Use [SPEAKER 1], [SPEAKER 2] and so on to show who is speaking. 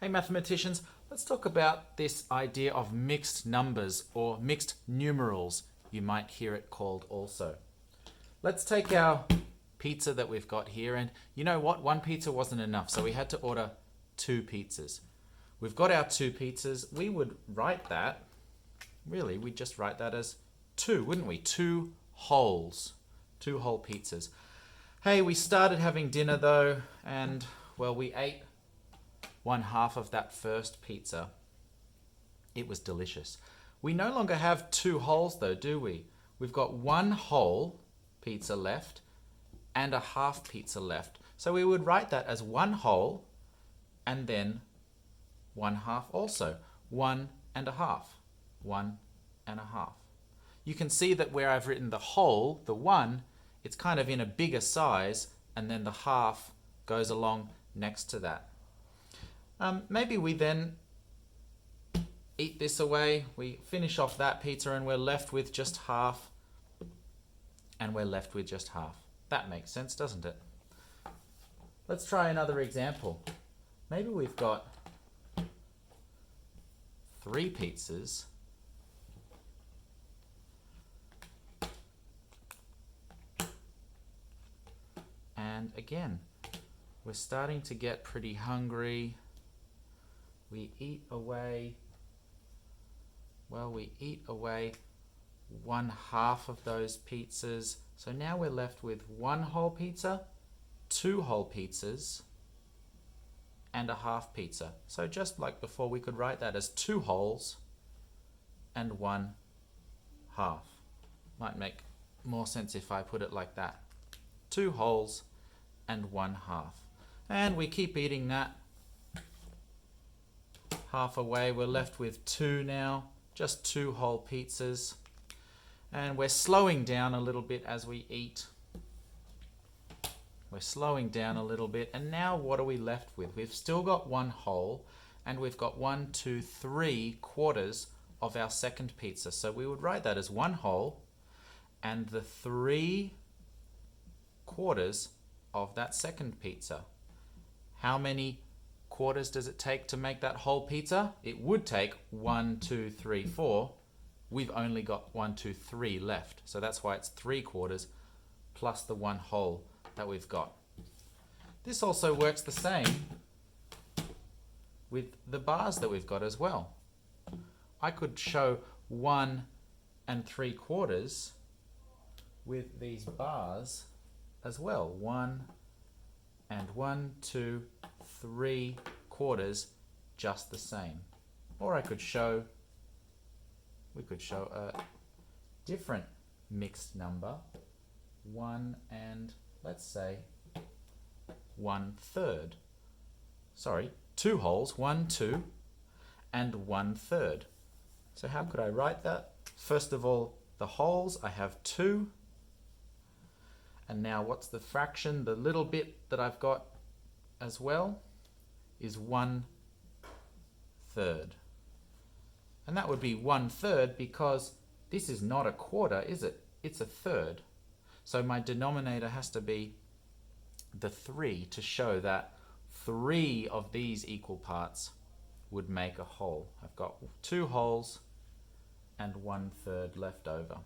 [SPEAKER 1] Hey mathematicians, let's talk about this idea of mixed numbers or mixed numerals. You might hear it called also. Let's take our pizza that we've got here, and you know what? One pizza wasn't enough, so we had to order 2 pizzas. We've got our 2 pizzas. We would write that, really, we'd just write that as 2, wouldn't we? 2 wholes, 2 whole pizzas. Hey, we started having dinner though, and well, we ate 1/2 of that first pizza. It was delicious. We no longer have 2 wholes though, do we? We've got 1 whole pizza left and a half pizza left. So we would write that as 1 whole and then 1/2 also. 1 and a half. 1 and a half. You can see that where I've written the whole, the 1, it's kind of in a bigger size, and then the half goes along next to that. Maybe we then eat this away. We finish off that pizza and we're left with just half. And we're left with just half. That makes sense, doesn't it? Let's try another example. Maybe we've got 3 pizzas. And again, we're starting to get pretty hungry. We eat away, well, we eat away 1/2 of those pizzas. So now we're left with 1 whole pizza, 2 whole pizzas, and a half pizza. So just like before, we could write that as 2 wholes and 1 half. Might make more sense if I put it like that. 2 wholes and 1 half. And we keep eating that. Half away, we're left with 2 now, just 2 whole pizzas. And we're slowing down a little bit as we eat. We're slowing down a little bit, and now what are we left with? We've still got 1 whole, and we've got 1, 2, 3 quarters of our second pizza. So we would write that as 1 whole, and the 3 quarters of that second pizza. How many quarters does it take to make that whole pizza? It would take 1, 2, 3, 4. We've only got 1, 2, 3 left. So that's why it's 3 quarters plus the 1 whole that we've got. This also works the same with the bars that we've got as well. I could show 1 and 3 quarters with these bars as well. 1 and 1, 2, 3 quarters, just the same. Or we could show a different mixed number, 1 and, let's say, 1/3. Sorry, 2 wholes, 1, 2, and 1/3. So how could I write that? First of all, the wholes, I have 2. And now what's the fraction? The little bit that I've got as well is 1/3. And that would be 1/3 because this is not a quarter, is it? It's a third. So my denominator has to be the 3 to show that 3 of these equal parts would make a whole. I've got 2 wholes and 1/3 left over.